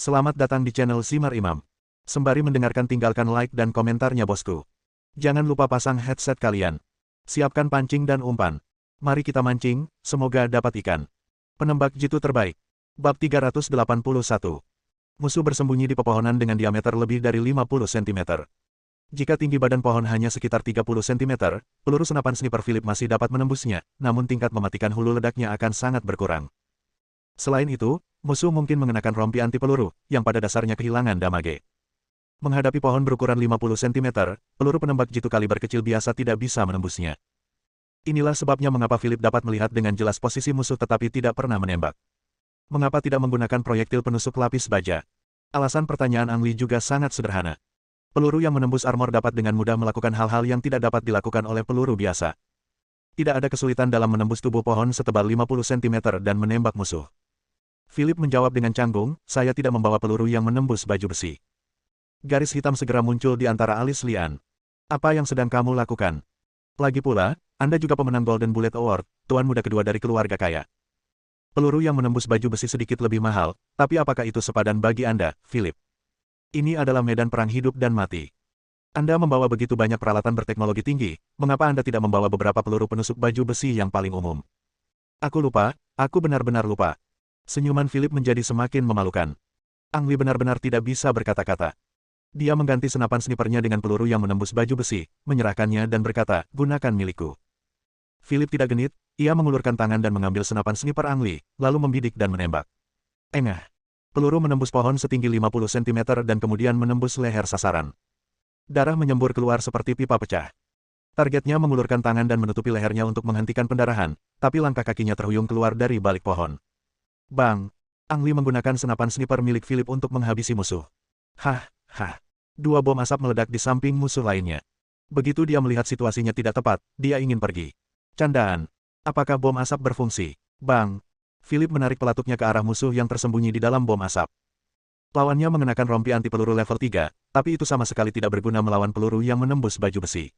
Selamat datang di channel Simar Imam. Sembari mendengarkan tinggalkan like dan komentarnya bosku. Jangan lupa pasang headset kalian. Siapkan pancing dan umpan. Mari kita mancing, semoga dapat ikan. Penembak jitu terbaik. Bab 381. Musuh bersembunyi di pepohonan dengan diameter lebih dari 50 cm. Jika tinggi badan pohon hanya sekitar 30 cm, peluru senapan sniper Philip masih dapat menembusnya, namun tingkat mematikan hulu ledaknya akan sangat berkurang. Selain itu, musuh mungkin mengenakan rompi anti peluru, yang pada dasarnya kehilangan damage. Menghadapi pohon berukuran 50 cm, peluru penembak jitu kaliber kecil biasa tidak bisa menembusnya. Inilah sebabnya mengapa Philip dapat melihat dengan jelas posisi musuh tetapi tidak pernah menembak. Mengapa tidak menggunakan proyektil penusuk lapis baja? Alasan pertanyaan Ang Li juga sangat sederhana. Peluru yang menembus armor dapat dengan mudah melakukan hal-hal yang tidak dapat dilakukan oleh peluru biasa. Tidak ada kesulitan dalam menembus tubuh pohon setebal 50 cm dan menembak musuh. Philip menjawab dengan canggung, saya tidak membawa peluru yang menembus baju besi. Garis hitam segera muncul di antara alis Lian. Apa yang sedang kamu lakukan? Lagi pula, Anda juga pemenang Golden Bullet Award, tuan muda kedua dari keluarga kaya. Peluru yang menembus baju besi sedikit lebih mahal, tapi apakah itu sepadan bagi Anda, Philip? Ini adalah medan perang hidup dan mati. Anda membawa begitu banyak peralatan berteknologi tinggi, mengapa Anda tidak membawa beberapa peluru penusuk baju besi yang paling umum? Aku lupa, aku benar-benar lupa. Senyuman Philip menjadi semakin memalukan. Ang Li benar-benar tidak bisa berkata-kata. Dia mengganti senapan snipernya dengan peluru yang menembus baju besi, menyerahkannya dan berkata, gunakan milikku. Philip tidak genit, ia mengulurkan tangan dan mengambil senapan sniper Ang Li, lalu membidik dan menembak. Engah. Peluru menembus pohon setinggi 50 cm dan kemudian menembus leher sasaran. Darah menyembur keluar seperti pipa pecah. Targetnya mengulurkan tangan dan menutupi lehernya untuk menghentikan pendarahan, tapi langkah kakinya terhuyung keluar dari balik pohon. Bang! Ang Li menggunakan senapan sniper milik Philip untuk menghabisi musuh. Hah! Dua bom asap meledak di samping musuh lainnya. Begitu dia melihat situasinya tidak tepat, dia ingin pergi. Candaan. Apakah bom asap berfungsi? Bang! Philip menarik pelatuknya ke arah musuh yang tersembunyi di dalam bom asap. Lawannya mengenakan rompi anti peluru level 3, tapi itu sama sekali tidak berguna melawan peluru yang menembus baju besi.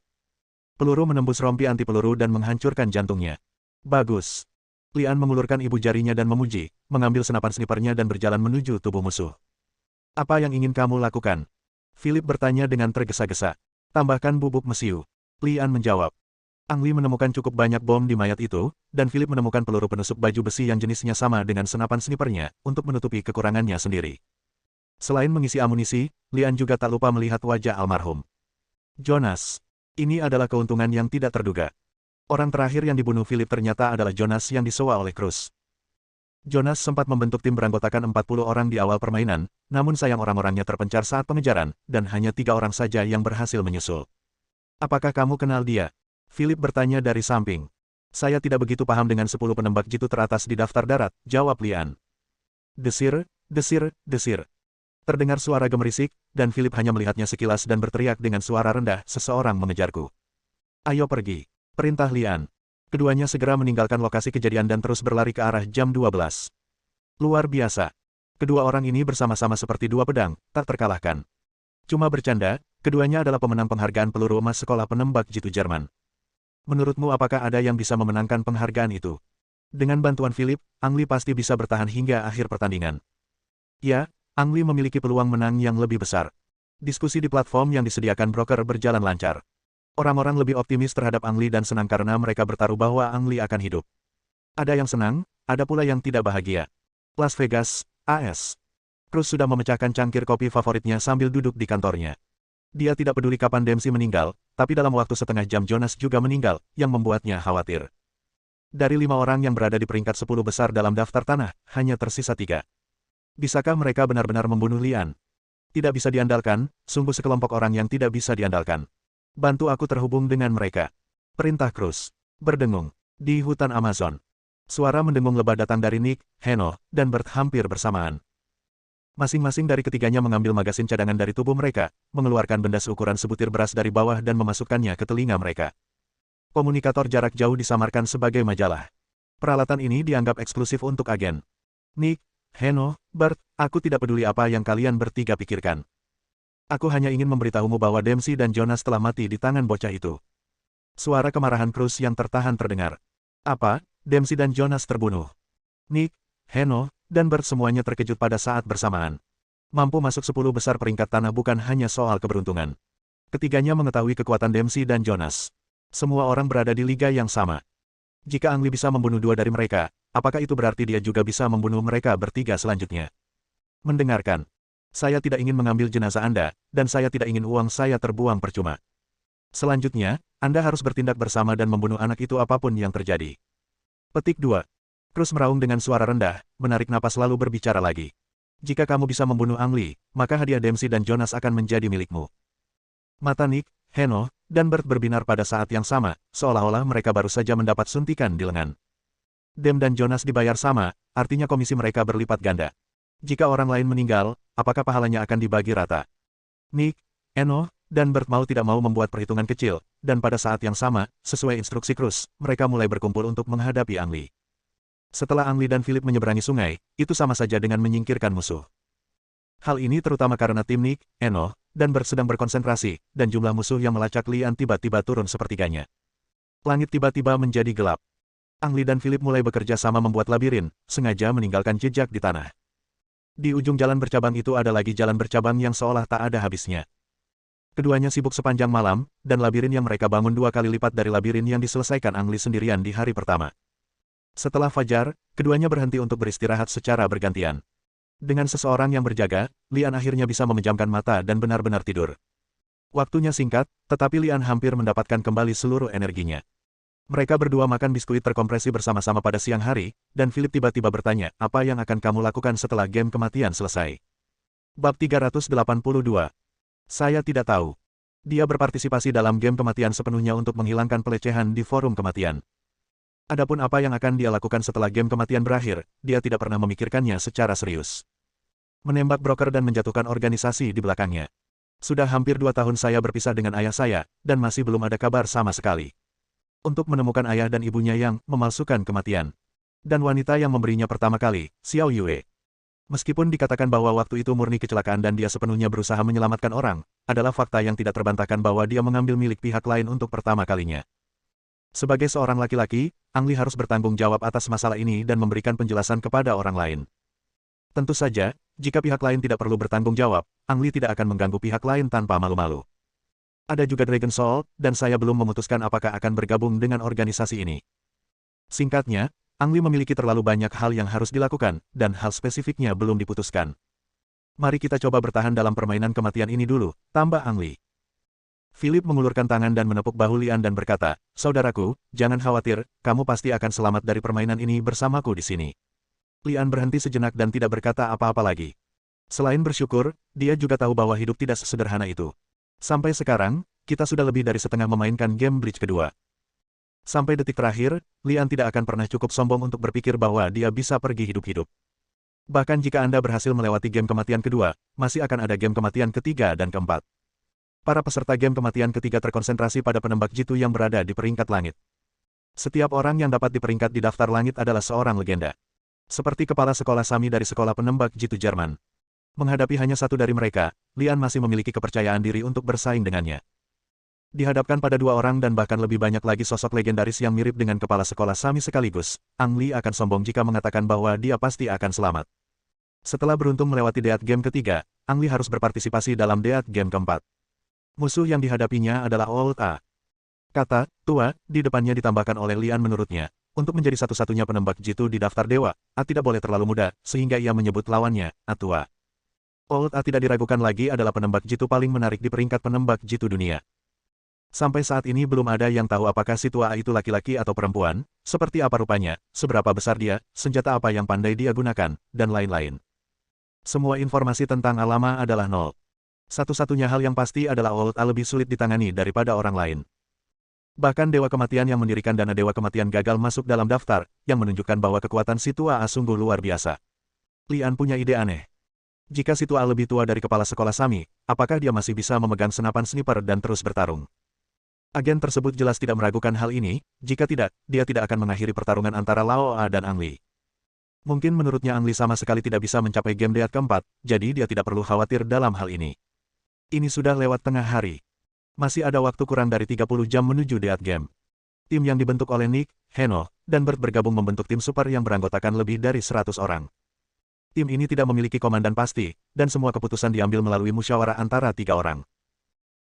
Peluru menembus rompi anti peluru dan menghancurkan jantungnya. Bagus. Lian mengulurkan ibu jarinya dan memuji, mengambil senapan snipernya dan berjalan menuju tubuh musuh. Apa yang ingin kamu lakukan? Philip bertanya dengan tergesa-gesa. Tambahkan bubuk mesiu. Lian menjawab. Ang Li menemukan cukup banyak bom di mayat itu, dan Philip menemukan peluru penusuk baju besi yang jenisnya sama dengan senapan snipernya, untuk menutupi kekurangannya sendiri. Selain mengisi amunisi, Lian juga tak lupa melihat wajah almarhum. Jonas. Ini adalah keuntungan yang tidak terduga. Orang terakhir yang dibunuh Philip ternyata adalah Jonas yang disewa oleh Cruz. Jonas sempat membentuk tim beranggotakan 40 orang di awal permainan, namun sayang orang-orangnya terpencar saat pengejaran, dan hanya 3 orang saja yang berhasil menyusul. Apakah kamu kenal dia? Philip bertanya dari samping. Saya tidak begitu paham dengan 10 penembak jitu teratas di daftar darat, jawab Lian. Desir, desir, desir. Terdengar suara gemerisik, dan Philip hanya melihatnya sekilas dan berteriak dengan suara rendah, seseorang mengejarku. Ayo pergi. Perintah Lian. Keduanya segera meninggalkan lokasi kejadian dan terus berlari ke arah jam 12. Luar biasa. Kedua orang ini bersama-sama seperti dua pedang, tak terkalahkan. Cuma bercanda, keduanya adalah pemenang penghargaan peluru emas sekolah penembak jitu Jerman. Menurutmu apakah ada yang bisa memenangkan penghargaan itu? Dengan bantuan Philip, Ang Li pasti bisa bertahan hingga akhir pertandingan. Ya, Ang Li memiliki peluang menang yang lebih besar. Diskusi di platform yang disediakan broker berjalan lancar. Orang-orang lebih optimis terhadap Ang Li dan senang karena mereka bertaruh bahwa Ang Li akan hidup. Ada yang senang, ada pula yang tidak bahagia. Las Vegas, AS. Cruz sudah memecahkan cangkir kopi favoritnya sambil duduk di kantornya. Dia tidak peduli kapan Dempsey meninggal, tapi dalam waktu setengah jam Jonas juga meninggal, yang membuatnya khawatir. Dari 5 orang yang berada di peringkat 10 besar dalam daftar tanah, hanya tersisa 3. Bisakah mereka benar-benar membunuh Lian? Tidak bisa diandalkan, sungguh sekelompok orang yang tidak bisa diandalkan. Bantu aku terhubung dengan mereka. Perintah Cruz. Berdengung. Di hutan Amazon. Suara mendengung lebah datang dari Nick, Heno, dan Bert hampir bersamaan. Masing-masing dari ketiganya mengambil magasin cadangan dari tubuh mereka, mengeluarkan benda seukuran sebutir beras dari bawah dan memasukkannya ke telinga mereka. Komunikator jarak jauh disamarkan sebagai majalah. Peralatan ini dianggap eksklusif untuk agen. Nick, Heno, Bert, aku tidak peduli apa yang kalian bertiga pikirkan. Aku hanya ingin memberitahumu bahwa Dempsey dan Jonas telah mati di tangan bocah itu. Suara kemarahan Cruz yang tertahan terdengar. Apa? Dempsey dan Jonas terbunuh? Nick, Heno, dan Bert semuanya terkejut pada saat bersamaan. Mampu masuk 10 besar peringkat tanah bukan hanya soal keberuntungan. Ketiganya mengetahui kekuatan Dempsey dan Jonas. Semua orang berada di liga yang sama. Jika Ang Lee bisa membunuh dua dari mereka, apakah itu berarti dia juga bisa membunuh mereka bertiga selanjutnya? Mendengarkan. Saya tidak ingin mengambil jenazah Anda, dan saya tidak ingin uang saya terbuang percuma. Selanjutnya, Anda harus bertindak bersama dan membunuh anak itu apapun yang terjadi. Petik 2. Cruz meraung dengan suara rendah, menarik napas lalu berbicara lagi. Jika kamu bisa membunuh Ang Lee, maka hadiah Dempsey dan Jonas akan menjadi milikmu. Mata Nick, Heno, dan Bert berbinar pada saat yang sama, seolah-olah mereka baru saja mendapat suntikan di lengan. Dem dan Jonas dibayar sama, artinya komisi mereka berlipat ganda. Jika orang lain meninggal, apakah pahalanya akan dibagi rata? Nick, Heno, dan Bert mau tidak mau membuat perhitungan kecil, dan pada saat yang sama, sesuai instruksi Cruz, mereka mulai berkumpul untuk menghadapi Ang Lee. Setelah Ang Lee dan Philip menyeberangi sungai, itu sama saja dengan menyingkirkan musuh. Hal ini terutama karena tim Nick, Heno, dan Bert sedang berkonsentrasi, dan jumlah musuh yang melacak Lian tiba-tiba turun sepertiganya. Langit tiba-tiba menjadi gelap. Ang Lee dan Philip mulai bekerja sama membuat labirin, sengaja meninggalkan jejak di tanah. Di ujung jalan bercabang itu ada lagi jalan bercabang yang seolah tak ada habisnya. Keduanya sibuk sepanjang malam, dan labirin yang mereka bangun 2 kali lipat dari labirin yang diselesaikan Ang Lee sendirian di hari pertama. Setelah fajar, keduanya berhenti untuk beristirahat secara bergantian. Dengan seseorang yang berjaga, Lian akhirnya bisa memejamkan mata dan benar-benar tidur. Waktunya singkat, tetapi Lian hampir mendapatkan kembali seluruh energinya. Mereka berdua makan biskuit terkompresi bersama-sama pada siang hari, dan Philip tiba-tiba bertanya, apa yang akan kamu lakukan setelah game kematian selesai? Bab 382. Saya tidak tahu. Dia berpartisipasi dalam game kematian sepenuhnya untuk menghilangkan pelecehan di forum kematian. Adapun apa yang akan dia lakukan setelah game kematian berakhir, dia tidak pernah memikirkannya secara serius. Menembak broker dan menjatuhkan organisasi di belakangnya. Sudah hampir 2 tahun saya berpisah dengan ayah saya, dan masih belum ada kabar sama sekali. Untuk menemukan ayah dan ibunya yang memalsukan kematian. Dan wanita yang memberinya pertama kali, Xiao Yue. Meskipun dikatakan bahwa waktu itu murni kecelakaan dan dia sepenuhnya berusaha menyelamatkan orang, adalah fakta yang tidak terbantahkan bahwa dia mengambil milik pihak lain untuk pertama kalinya. Sebagai seorang laki-laki, Ang Lee harus bertanggung jawab atas masalah ini dan memberikan penjelasan kepada orang lain. Tentu saja, jika pihak lain tidak perlu bertanggung jawab, Ang Lee tidak akan mengganggu pihak lain tanpa malu-malu. Ada juga Dragon Soul, dan saya belum memutuskan apakah akan bergabung dengan organisasi ini. Singkatnya, Ang Lee memiliki terlalu banyak hal yang harus dilakukan, dan hal spesifiknya belum diputuskan. Mari kita coba bertahan dalam permainan kematian ini dulu, tambah Ang Lee. Philip mengulurkan tangan dan menepuk bahu Lian dan berkata, saudaraku, jangan khawatir, kamu pasti akan selamat dari permainan ini bersamaku di sini. Lian berhenti sejenak dan tidak berkata apa-apa lagi. Selain bersyukur, dia juga tahu bahwa hidup tidak sesederhana itu. Sampai sekarang, kita sudah lebih dari setengah memainkan game Bleach kedua. Sampai detik terakhir, Lian tidak akan pernah cukup sombong untuk berpikir bahwa dia bisa pergi hidup-hidup. Bahkan jika Anda berhasil melewati game kematian kedua, masih akan ada game kematian ketiga dan keempat. Para peserta game kematian ketiga terkonsentrasi pada penembak jitu yang berada di peringkat langit. Setiap orang yang dapat di peringkat di daftar langit adalah seorang legenda. Seperti kepala sekolah Sami dari sekolah penembak jitu Jerman. Menghadapi hanya satu dari mereka, Lian masih memiliki kepercayaan diri untuk bersaing dengannya. Dihadapkan pada 2 orang dan bahkan lebih banyak lagi sosok legendaris yang mirip dengan kepala sekolah Sami sekaligus, Ang Lee akan sombong jika mengatakan bahwa dia pasti akan selamat. Setelah beruntung melewati Death Game ketiga, Ang Lee harus berpartisipasi dalam Death Game keempat. Musuh yang dihadapinya adalah Old A. Kata, tua, di depannya ditambahkan oleh Lian menurutnya. Untuk menjadi satu-satunya penembak jitu di daftar dewa, A tidak boleh terlalu muda, sehingga ia menyebut lawannya, A tua. Old A tidak diragukan lagi adalah penembak jitu paling menarik di peringkat penembak jitu dunia. Sampai saat ini belum ada yang tahu apakah si tua A itu laki-laki atau perempuan, seperti apa rupanya, seberapa besar dia, senjata apa yang pandai dia gunakan, dan lain-lain. Semua informasi tentang A lama adalah nol. Satu-satunya hal yang pasti adalah Old A lebih sulit ditangani daripada orang lain. Bahkan Dewa Kematian yang mendirikan Dana Dewa Kematian gagal masuk dalam daftar, yang menunjukkan bahwa kekuatan si tua A sungguh luar biasa. Lian punya ide aneh. Jika si tua A lebih tua dari kepala sekolah Sami, apakah dia masih bisa memegang senapan sniper dan terus bertarung? Agen tersebut jelas tidak meragukan hal ini, jika tidak, dia tidak akan mengakhiri pertarungan antara Lao A dan Ang Lee. Mungkin menurutnya Ang Lee sama sekali tidak bisa mencapai game Death keempat, jadi dia tidak perlu khawatir dalam hal ini. Ini sudah lewat tengah hari. Masih ada waktu kurang dari 30 jam menuju Death Game. Tim yang dibentuk oleh Nick, Heno, dan Bert bergabung membentuk tim super yang beranggotakan lebih dari 100 orang. Tim ini tidak memiliki komandan pasti, dan semua keputusan diambil melalui musyawarah antara 3 orang.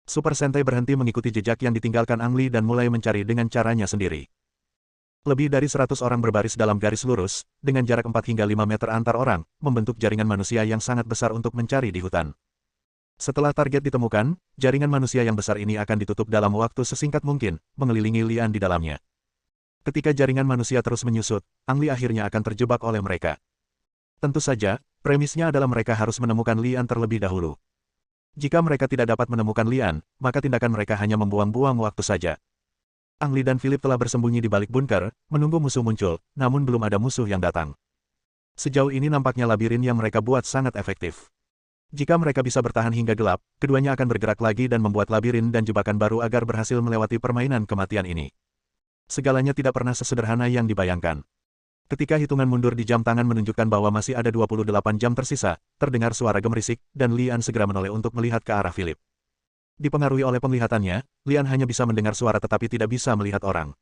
Super Sentai berhenti mengikuti jejak yang ditinggalkan Ang Lee dan mulai mencari dengan caranya sendiri. Lebih dari 100 orang berbaris dalam garis lurus, dengan jarak 4 hingga 5 meter antar orang, membentuk jaringan manusia yang sangat besar untuk mencari di hutan. Setelah target ditemukan, jaringan manusia yang besar ini akan ditutup dalam waktu sesingkat mungkin, mengelilingi Lian di dalamnya. Ketika jaringan manusia terus menyusut, Ang Lee akhirnya akan terjebak oleh mereka. Tentu saja, premisnya adalah mereka harus menemukan Lian terlebih dahulu. Jika mereka tidak dapat menemukan Lian, maka tindakan mereka hanya membuang-buang waktu saja. Ang Lee dan Philip telah bersembunyi di balik bunker, menunggu musuh muncul, namun belum ada musuh yang datang. Sejauh ini nampaknya labirin yang mereka buat sangat efektif. Jika mereka bisa bertahan hingga gelap, keduanya akan bergerak lagi dan membuat labirin dan jebakan baru agar berhasil melewati permainan kematian ini. Segalanya tidak pernah sesederhana yang dibayangkan. Ketika hitungan mundur di jam tangan menunjukkan bahwa masih ada 28 jam tersisa, terdengar suara gemerisik, dan Lian segera menoleh untuk melihat ke arah Philip. Dipengaruhi oleh penglihatannya, Lian hanya bisa mendengar suara tetapi tidak bisa melihat orang.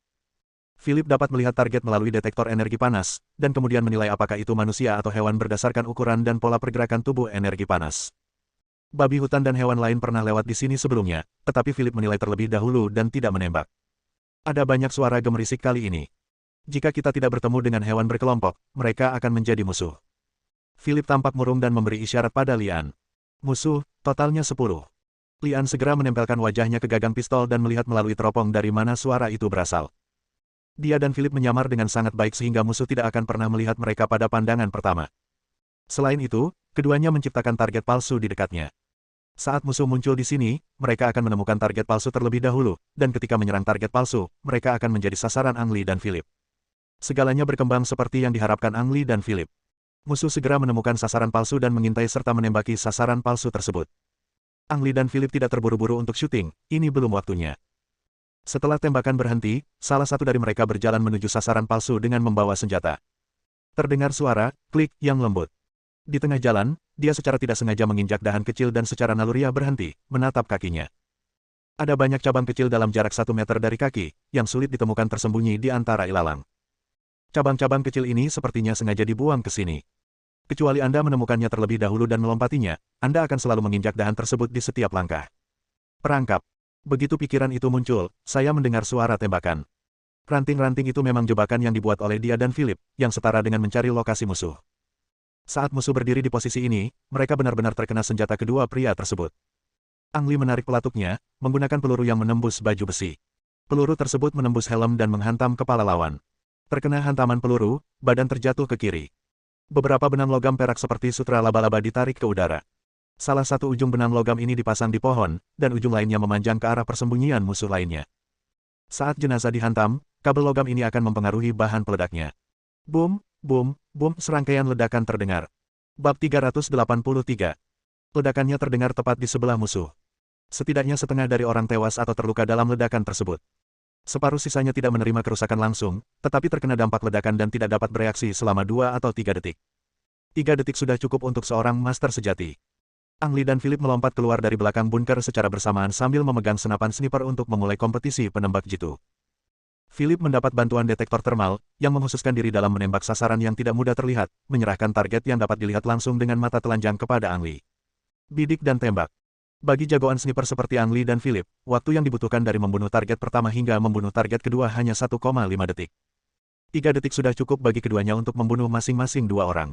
Philip dapat melihat target melalui detektor energi panas, dan kemudian menilai apakah itu manusia atau hewan berdasarkan ukuran dan pola pergerakan tubuh energi panas. Babi hutan dan hewan lain pernah lewat di sini sebelumnya, tetapi Philip menilai terlebih dahulu dan tidak menembak. Ada banyak suara gemerisik kali ini. Jika kita tidak bertemu dengan hewan berkelompok, mereka akan menjadi musuh. Philip tampak murung dan memberi isyarat pada Lian. Musuh, totalnya 10. Lian segera menempelkan wajahnya ke gagang pistol dan melihat melalui teropong dari mana suara itu berasal. Dia dan Philip menyamar dengan sangat baik sehingga musuh tidak akan pernah melihat mereka pada pandangan pertama. Selain itu, keduanya menciptakan target palsu di dekatnya. Saat musuh muncul di sini, mereka akan menemukan target palsu terlebih dahulu, dan ketika menyerang target palsu, mereka akan menjadi sasaran Ang Lee dan Philip. Segalanya berkembang seperti yang diharapkan Ang Lee dan Philip. Musuh segera menemukan sasaran palsu dan mengintai serta menembaki sasaran palsu tersebut. Ang Lee dan Philip tidak terburu-buru untuk syuting, ini belum waktunya. Setelah tembakan berhenti, salah satu dari mereka berjalan menuju sasaran palsu dengan membawa senjata. Terdengar suara, klik, yang lembut. Di tengah jalan, dia secara tidak sengaja menginjak dahan kecil dan secara naluriah berhenti, menatap kakinya. Ada banyak cabang kecil dalam jarak 1 meter dari kaki, yang sulit ditemukan tersembunyi di antara ilalang. Cabang-cabang kecil ini sepertinya sengaja dibuang ke sini. Kecuali Anda menemukannya terlebih dahulu dan melompatinya, Anda akan selalu menginjak dahan tersebut di setiap langkah. Perangkap. Begitu pikiran itu muncul, saya mendengar suara tembakan. Ranting-ranting itu memang jebakan yang dibuat oleh dia dan Philip, yang setara dengan mencari lokasi musuh. Saat musuh berdiri di posisi ini, mereka benar-benar terkena senjata kedua pria tersebut. Ang Lee menarik pelatuknya, menggunakan peluru yang menembus baju besi. Peluru tersebut menembus helm dan menghantam kepala lawan. Terkena hantaman peluru, badan terjatuh ke kiri. Beberapa benang logam perak seperti sutra laba-laba ditarik ke udara. Salah satu ujung benang logam ini dipasang di pohon, dan ujung lainnya memanjang ke arah persembunyian musuh lainnya. Saat jenazah dihantam, kabel logam ini akan mempengaruhi bahan peledaknya. Boom, boom, boom, serangkaian ledakan terdengar. Bab 383. Ledakannya terdengar tepat di sebelah musuh. Setidaknya setengah dari orang tewas atau terluka dalam ledakan tersebut. Separuh sisanya tidak menerima kerusakan langsung, tetapi terkena dampak ledakan dan tidak dapat bereaksi selama 2 atau 3 detik. 3 detik sudah cukup untuk seorang master sejati. Ang Lee dan Philip melompat keluar dari belakang bunker secara bersamaan sambil memegang senapan sniper untuk memulai kompetisi penembak jitu. Philip mendapat bantuan detektor termal, yang menghususkan diri dalam menembak sasaran yang tidak mudah terlihat, menyerahkan target yang dapat dilihat langsung dengan mata telanjang kepada Ang Lee. Bidik dan tembak. Bagi jagoan sniper seperti Ang Lee dan Philip, waktu yang dibutuhkan dari membunuh target pertama hingga membunuh target kedua hanya 1,5 detik. 3 detik sudah cukup bagi keduanya untuk membunuh masing-masing 2 orang.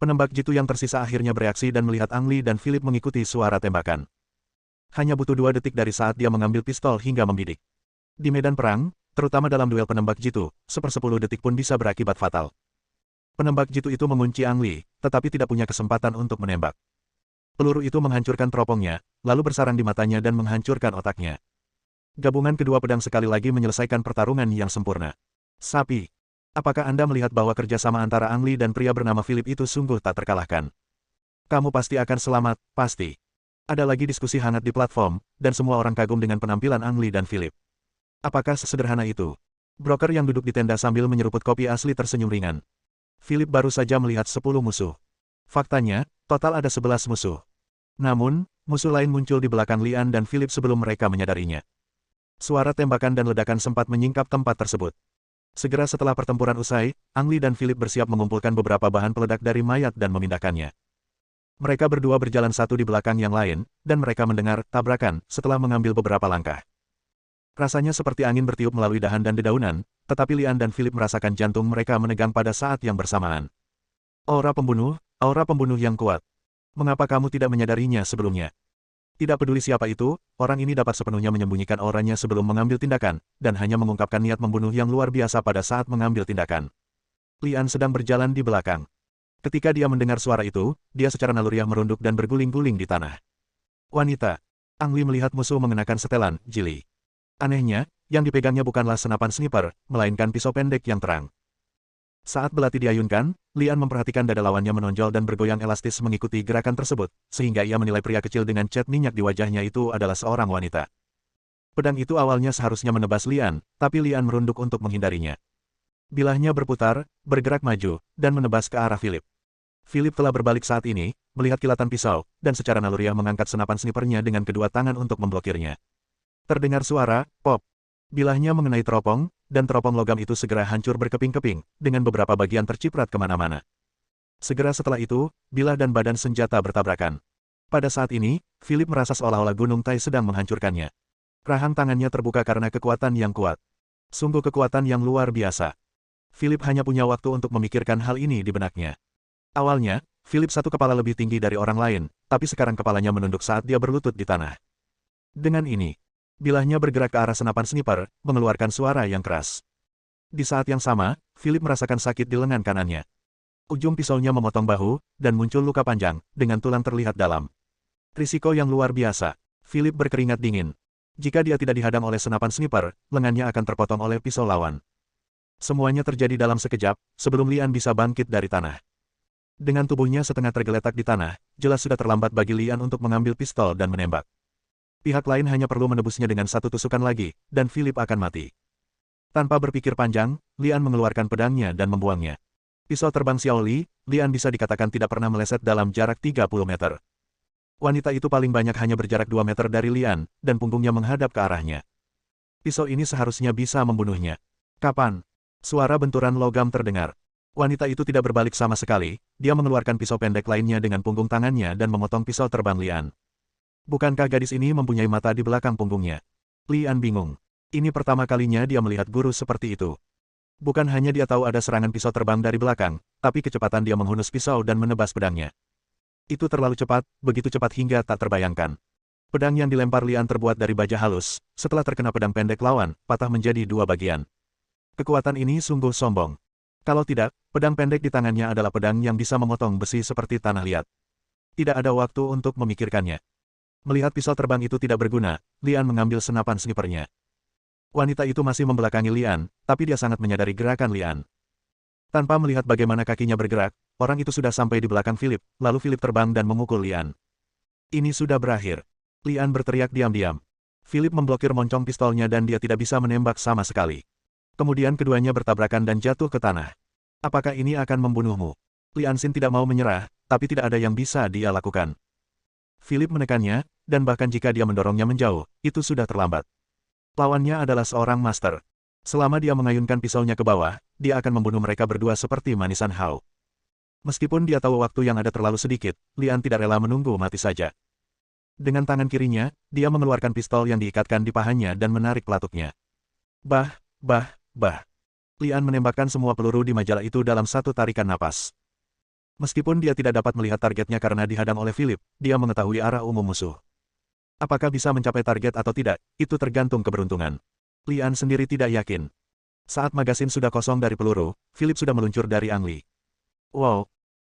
Penembak jitu yang tersisa akhirnya bereaksi dan melihat Ang Lee dan Philip mengikuti suara tembakan. Hanya butuh 2 detik dari saat dia mengambil pistol hingga membidik. Di medan perang, terutama dalam duel penembak jitu, 1/10 detik pun bisa berakibat fatal. Penembak jitu itu mengunci Ang Lee, tetapi tidak punya kesempatan untuk menembak. Peluru itu menghancurkan teropongnya, lalu bersarang di matanya dan menghancurkan otaknya. Gabungan kedua pedang sekali lagi menyelesaikan pertarungan yang sempurna. Sapi. Apakah Anda melihat bahwa kerjasama antara Ang Lee dan pria bernama Philip itu sungguh tak terkalahkan? Kamu pasti akan selamat, pasti. Ada lagi diskusi hangat di platform, dan semua orang kagum dengan penampilan Ang Lee dan Philip. Apakah sesederhana itu? Broker yang duduk di tenda sambil menyeruput kopi asli tersenyum ringan. Philip baru saja melihat 10 musuh. Faktanya, total ada 11 musuh. Namun, musuh lain muncul di belakang Lian dan Philip sebelum mereka menyadarinya. Suara tembakan dan ledakan sempat menyingkap tempat tersebut. Segera setelah pertempuran usai, Ang Li dan Philip bersiap mengumpulkan beberapa bahan peledak dari mayat dan memindahkannya. Mereka berdua berjalan satu di belakang yang lain, dan mereka mendengar tabrakan setelah mengambil beberapa langkah. Rasanya seperti angin bertiup melalui dahan dan dedaunan, tetapi Lian dan Philip merasakan jantung mereka menegang pada saat yang bersamaan. Aura pembunuh yang kuat. Mengapa kamu tidak menyadarinya sebelumnya? Tidak peduli siapa itu, orang ini dapat sepenuhnya menyembunyikan auranya sebelum mengambil tindakan, dan hanya mengungkapkan niat membunuh yang luar biasa pada saat mengambil tindakan. Lian sedang berjalan di belakang. Ketika dia mendengar suara itu, dia secara naluriah merunduk dan berguling-guling di tanah. Wanita. Ang Li melihat musuh mengenakan setelan, jili. Anehnya, yang dipegangnya bukanlah senapan sniper, melainkan pisau pendek yang terang. Saat belati diayunkan, Lian memperhatikan dada lawannya menonjol dan bergoyang elastis mengikuti gerakan tersebut, sehingga ia menilai pria kecil dengan cat minyak di wajahnya itu adalah seorang wanita. Pedang itu awalnya seharusnya menebas Lian, tapi Lian merunduk untuk menghindarinya. Bilahnya berputar, bergerak maju, dan menebas ke arah Philip. Philip telah berbalik saat ini, melihat kilatan pisau, dan secara naluriah mengangkat senapan snipernya dengan kedua tangan untuk memblokirnya. Terdengar suara, pop. Bilahnya mengenai teropong, dan teropong logam itu segera hancur berkeping-keping, dengan beberapa bagian terciprat kemana-mana. Segera setelah itu, bilah dan badan senjata bertabrakan. Pada saat ini, Philip merasa seolah-olah Gunung Tai sedang menghancurkannya. Rahang tangannya terbuka karena kekuatan yang kuat. Sungguh kekuatan yang luar biasa. Philip hanya punya waktu untuk memikirkan hal ini di benaknya. Awalnya, Philip satu kepala lebih tinggi dari orang lain, tapi sekarang kepalanya menunduk saat dia berlutut di tanah. Dengan ini, bilahnya bergerak ke arah senapan sniper, mengeluarkan suara yang keras. Di saat yang sama, Philip merasakan sakit di lengan kanannya. Ujung pisaunya memotong bahu, dan muncul luka panjang, dengan tulang terlihat dalam. Risiko yang luar biasa. Philip berkeringat dingin. Jika dia tidak dihadang oleh senapan sniper, lengannya akan terpotong oleh pisau lawan. Semuanya terjadi dalam sekejap, sebelum Lian bisa bangkit dari tanah. Dengan tubuhnya setengah tergeletak di tanah, jelas sudah terlambat bagi Lian untuk mengambil pistol dan menembak. Pihak lain hanya perlu menebusnya dengan satu tusukan lagi, dan Philip akan mati. Tanpa berpikir panjang, Lian mengeluarkan pedangnya dan membuangnya. Pisau terbang Xiao Li, Lian bisa dikatakan tidak pernah meleset dalam jarak 30 meter. Wanita itu paling banyak hanya berjarak 2 meter dari Lian, dan punggungnya menghadap ke arahnya. Pisau ini seharusnya bisa membunuhnya. Kapan? Suara benturan logam terdengar. Wanita itu tidak berbalik sama sekali, dia mengeluarkan pisau pendek lainnya dengan punggung tangannya dan memotong pisau terbang Lian. Bukankah gadis ini mempunyai mata di belakang punggungnya? Lian bingung. Ini pertama kalinya dia melihat guru seperti itu. Bukan hanya dia tahu ada serangan pisau terbang dari belakang, tapi kecepatan dia menghunus pisau dan menebas pedangnya. Itu terlalu cepat, begitu cepat hingga tak terbayangkan. Pedang yang dilempar Lian terbuat dari baja halus, setelah terkena pedang pendek lawan, patah menjadi 2 bagian. Kekuatan ini sungguh sombong. Kalau tidak, pedang pendek di tangannya adalah pedang yang bisa memotong besi seperti tanah liat. Tidak ada waktu untuk memikirkannya. Melihat pisau terbang itu tidak berguna, Lian mengambil senapan snipernya. Wanita itu masih membelakangi Lian, tapi dia sangat menyadari gerakan Lian. Tanpa melihat bagaimana kakinya bergerak, orang itu sudah sampai di belakang Philip, lalu Philip terbang dan memukul Lian. Ini sudah berakhir. Lian berteriak diam-diam. Philip memblokir moncong pistolnya dan dia tidak bisa menembak sama sekali. Kemudian keduanya bertabrakan dan jatuh ke tanah. Apakah ini akan membunuhmu? Lian Xin tidak mau menyerah, tapi tidak ada yang bisa dia lakukan. Philip menekannya, dan bahkan jika dia mendorongnya menjauh, itu sudah terlambat. Lawannya adalah seorang master. Selama dia mengayunkan pisaunya ke bawah, dia akan membunuh mereka berdua seperti manisan Hao. Meskipun dia tahu waktu yang ada terlalu sedikit, Lian tidak rela menunggu mati saja. Dengan tangan kirinya, dia mengeluarkan pistol yang diikatkan di pahanya dan menarik pelatuknya. Bah. Lian menembakkan semua peluru di majalah itu dalam satu tarikan napas. Meskipun dia tidak dapat melihat targetnya karena dihadang oleh Philip, dia mengetahui arah umum musuh. Apakah bisa mencapai target atau tidak, itu tergantung keberuntungan. Lian sendiri tidak yakin. Saat magasin sudah kosong dari peluru, Philip sudah meluncur dari Ang Li. Wow!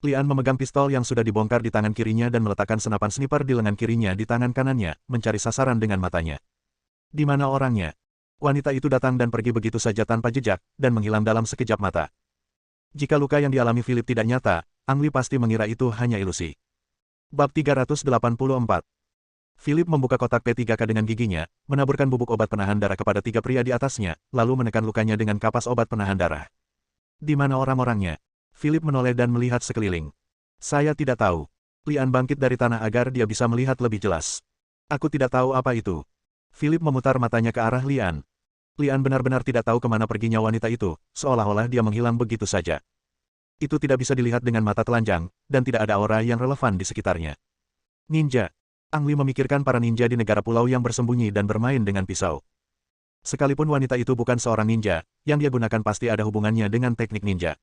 Lian memegang pistol yang sudah dibongkar di tangan kirinya dan meletakkan senapan sniper di lengan kirinya di tangan kanannya, mencari sasaran dengan matanya. Di mana orangnya? Wanita itu datang dan pergi begitu saja tanpa jejak, dan menghilang dalam sekejap mata. Jika luka yang dialami Philip tidak nyata, Ang Li pasti mengira itu hanya ilusi. Bab 384. Philip membuka kotak P3K dengan giginya, menaburkan bubuk obat penahan darah kepada 3 pria di atasnya, lalu menekan lukanya dengan kapas obat penahan darah. Di mana orang-orangnya? Philip menoleh dan melihat sekeliling. Saya tidak tahu. Lian bangkit dari tanah agar dia bisa melihat lebih jelas. Aku tidak tahu apa itu. Philip memutar matanya ke arah Lian. Lian benar-benar tidak tahu kemana perginya wanita itu, seolah-olah dia menghilang begitu saja. Itu tidak bisa dilihat dengan mata telanjang, dan tidak ada aura yang relevan di sekitarnya. Ninja. Ang Li memikirkan para ninja di negara pulau yang bersembunyi dan bermain dengan pisau. Sekalipun wanita itu bukan seorang ninja, yang dia gunakan pasti ada hubungannya dengan teknik ninja.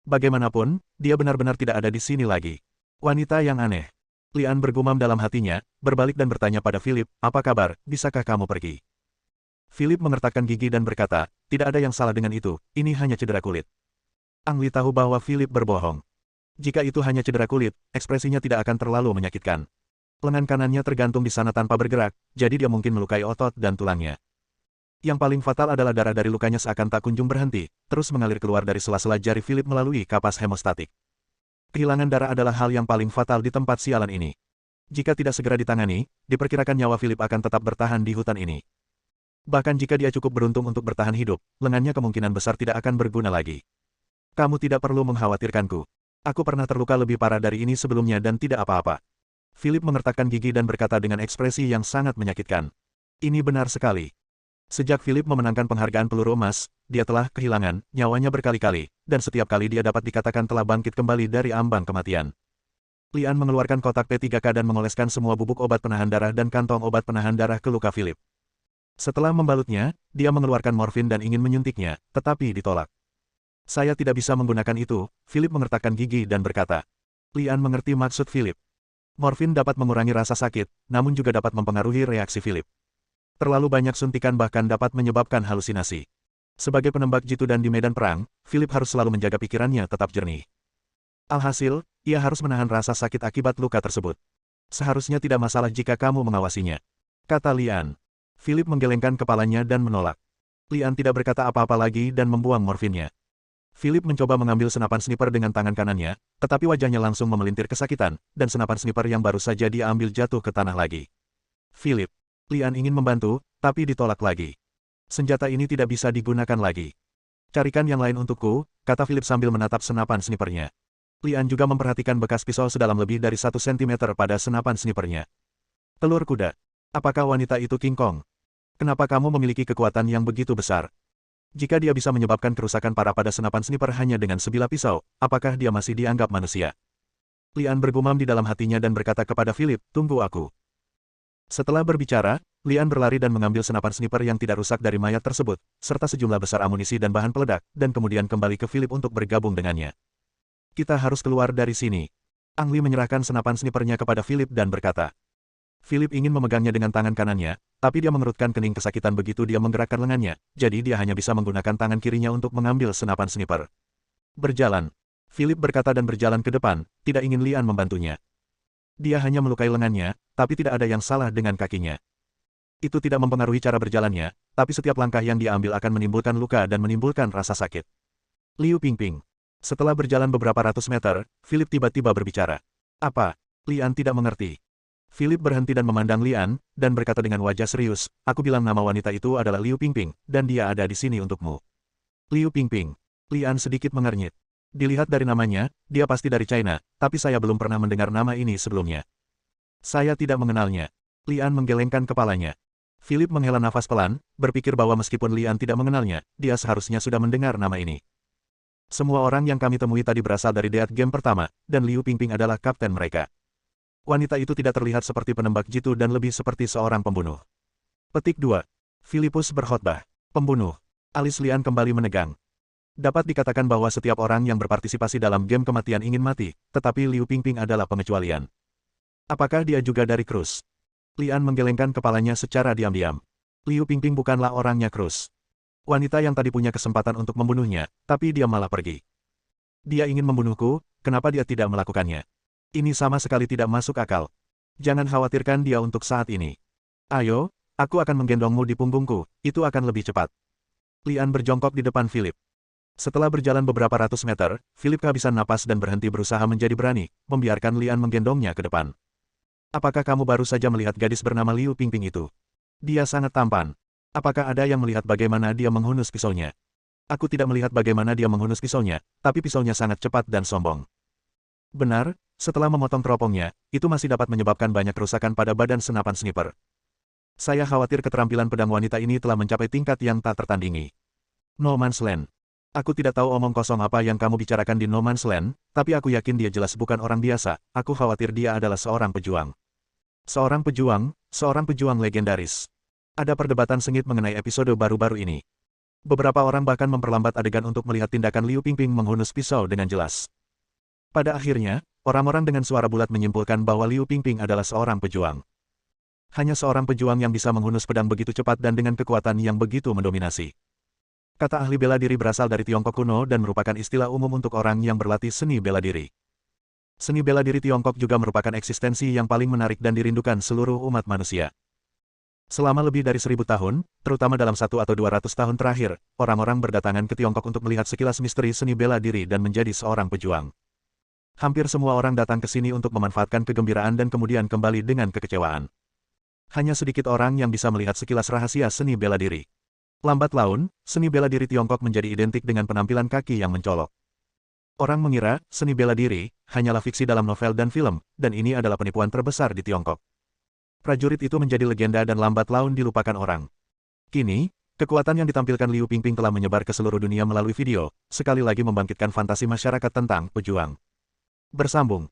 Bagaimanapun, dia benar-benar tidak ada di sini lagi. Wanita yang aneh. Lian bergumam dalam hatinya, berbalik dan bertanya pada Philip, apa kabar, bisakah kamu pergi? Philip mengertakkan gigi dan berkata, tidak ada yang salah dengan itu, ini hanya cedera kulit. Ang Li tahu bahwa Philip berbohong. Jika itu hanya cedera kulit, ekspresinya tidak akan terlalu menyakitkan. Lengan kanannya tergantung di sana tanpa bergerak, jadi dia mungkin melukai otot dan tulangnya. Yang paling fatal adalah darah dari lukanya seakan tak kunjung berhenti, terus mengalir keluar dari sela-sela jari Philip melalui kapas hemostatik. Kehilangan darah adalah hal yang paling fatal di tempat sialan ini. Jika tidak segera ditangani, diperkirakan nyawa Philip akan tetap bertahan di hutan ini. Bahkan jika dia cukup beruntung untuk bertahan hidup, lengannya kemungkinan besar tidak akan berguna lagi. Kamu tidak perlu mengkhawatirkanku. Aku pernah terluka lebih parah dari ini sebelumnya dan tidak apa-apa. Philip mengertakkan gigi dan berkata dengan ekspresi yang sangat menyakitkan. Ini benar sekali. Sejak Philip memenangkan penghargaan peluru emas, dia telah kehilangan nyawanya berkali-kali, dan setiap kali dia dapat dikatakan telah bangkit kembali dari ambang kematian. Lian mengeluarkan kotak P3K dan mengoleskan semua bubuk obat penahan darah dan kantong obat penahan darah ke luka Philip. Setelah membalutnya, dia mengeluarkan morfin dan ingin menyuntiknya, tetapi ditolak. Saya tidak bisa menggunakan itu, Philip mengertakkan gigi dan berkata. Lian mengerti maksud Philip. Morfin dapat mengurangi rasa sakit, namun juga dapat mempengaruhi reaksi Philip. Terlalu banyak suntikan bahkan dapat menyebabkan halusinasi. Sebagai penembak jitu dan di medan perang, Philip harus selalu menjaga pikirannya tetap jernih. Alhasil, ia harus menahan rasa sakit akibat luka tersebut. Seharusnya tidak masalah jika kamu mengawasinya, kata Lian. Philip menggelengkan kepalanya dan menolak. Lian tidak berkata apa-apa lagi dan membuang morfinnya. Philip mencoba mengambil senapan sniper dengan tangan kanannya, tetapi wajahnya langsung memelintir kesakitan, dan senapan sniper yang baru saja dia ambil jatuh ke tanah lagi. Philip. Lian ingin membantu, tapi ditolak lagi. Senjata ini tidak bisa digunakan lagi. Carikan yang lain untukku, kata Philip sambil menatap senapan snipernya. Lian juga memperhatikan bekas pisau sedalam lebih dari 1 cm pada senapan snipernya. Telur kuda. Apakah wanita itu King Kong? Kenapa kamu memiliki kekuatan yang begitu besar? Jika dia bisa menyebabkan kerusakan parah pada senapan sniper hanya dengan sebilah pisau, apakah dia masih dianggap manusia? Lian bergumam di dalam hatinya dan berkata kepada Philip, tunggu aku. Setelah berbicara, Lian berlari dan mengambil senapan sniper yang tidak rusak dari mayat tersebut, serta sejumlah besar amunisi dan bahan peledak, dan kemudian kembali ke Philip untuk bergabung dengannya. Kita harus keluar dari sini. Ang Li menyerahkan senapan snipernya kepada Philip dan berkata. Philip ingin memegangnya dengan tangan kanannya, tapi dia mengerutkan kening kesakitan begitu dia menggerakkan lengannya, jadi dia hanya bisa menggunakan tangan kirinya untuk mengambil senapan sniper. Berjalan. Philip berkata dan berjalan ke depan, tidak ingin Lian membantunya. Dia hanya melukai lengannya, tapi tidak ada yang salah dengan kakinya. Itu tidak mempengaruhi cara berjalannya, tapi setiap langkah yang dia ambil akan menimbulkan luka dan menimbulkan rasa sakit. Liu Pingping. Setelah berjalan beberapa ratus meter, Philip tiba-tiba berbicara. Apa? Lian tidak mengerti. Philip berhenti dan memandang Lian, dan berkata dengan wajah serius, aku bilang nama wanita itu adalah Liu Pingping, dan dia ada di sini untukmu. Liu Pingping. Lian sedikit mengernyit. Dilihat dari namanya, dia pasti dari China, tapi saya belum pernah mendengar nama ini sebelumnya. Saya tidak mengenalnya. Lian menggelengkan kepalanya. Philip menghela nafas pelan, berpikir bahwa meskipun Lian tidak mengenalnya, dia seharusnya sudah mendengar nama ini. Semua orang yang kami temui tadi berasal dari Death Game pertama, dan Liu Pingping adalah kapten mereka. Wanita itu tidak terlihat seperti penembak jitu dan lebih seperti seorang pembunuh. Petik 2. Philippus berkhotbah. Pembunuh. Alis Lian kembali menegang. Dapat dikatakan bahwa setiap orang yang berpartisipasi dalam game kematian ingin mati, tetapi Liu Pingping adalah pengecualian. Apakah dia juga dari Cruz? Lian menggelengkan kepalanya secara diam-diam. Liu Pingping bukanlah orangnya Cruz. Wanita yang tadi punya kesempatan untuk membunuhnya, tapi dia malah pergi. Dia ingin membunuhku, kenapa dia tidak melakukannya? Ini sama sekali tidak masuk akal. Jangan khawatirkan dia untuk saat ini. Ayo, aku akan menggendongmu di punggungku, itu akan lebih cepat. Lian berjongkok di depan Philip. Setelah berjalan beberapa ratus meter, Philip kehabisan napas dan berhenti berusaha menjadi berani, membiarkan Lian menggendongnya ke depan. Apakah kamu baru saja melihat gadis bernama Liu Pingping itu? Dia sangat tampan. Apakah ada yang melihat bagaimana dia menghunus pisaunya? Aku tidak melihat bagaimana dia menghunus pisaunya, tapi pisaunya sangat cepat dan sombong. Benar, setelah memotong teropongnya, itu masih dapat menyebabkan banyak kerusakan pada badan senapan sniper. Saya khawatir keterampilan pedang wanita ini telah mencapai tingkat yang tak tertandingi. No Man's Land. Aku tidak tahu omong kosong apa yang kamu bicarakan di No Man's Land, tapi aku yakin dia jelas bukan orang biasa. Aku khawatir dia adalah seorang pejuang. Seorang pejuang legendaris. Ada perdebatan sengit mengenai episode baru-baru ini. Beberapa orang bahkan memperlambat adegan untuk melihat tindakan Liu Pingping menghunus pisau dengan jelas. Pada akhirnya, orang-orang dengan suara bulat menyimpulkan bahwa Liu Pingping adalah seorang pejuang. Hanya seorang pejuang yang bisa menghunus pedang begitu cepat dan dengan kekuatan yang begitu mendominasi. Kata ahli bela diri berasal dari Tiongkok kuno dan merupakan istilah umum untuk orang yang berlatih seni bela diri. Seni bela diri Tiongkok juga merupakan eksistensi yang paling menarik dan dirindukan seluruh umat manusia. Selama lebih dari 1000 tahun, terutama dalam 1 atau 200 tahun terakhir, orang-orang berdatangan ke Tiongkok untuk melihat sekilas misteri seni bela diri dan menjadi seorang pejuang. Hampir semua orang datang ke sini untuk memanfaatkan kegembiraan dan kemudian kembali dengan kekecewaan. Hanya sedikit orang yang bisa melihat sekilas rahasia seni bela diri. Lambat laun, seni bela diri Tiongkok menjadi identik dengan penampilan kaki yang mencolok. Orang mengira, seni bela diri, hanyalah fiksi dalam novel dan film, dan ini adalah penipuan terbesar di Tiongkok. Prajurit itu menjadi legenda dan lambat laun dilupakan orang. Kini, kekuatan yang ditampilkan Liu Pingping telah menyebar ke seluruh dunia melalui video, sekali lagi membangkitkan fantasi masyarakat tentang pejuang. Bersambung.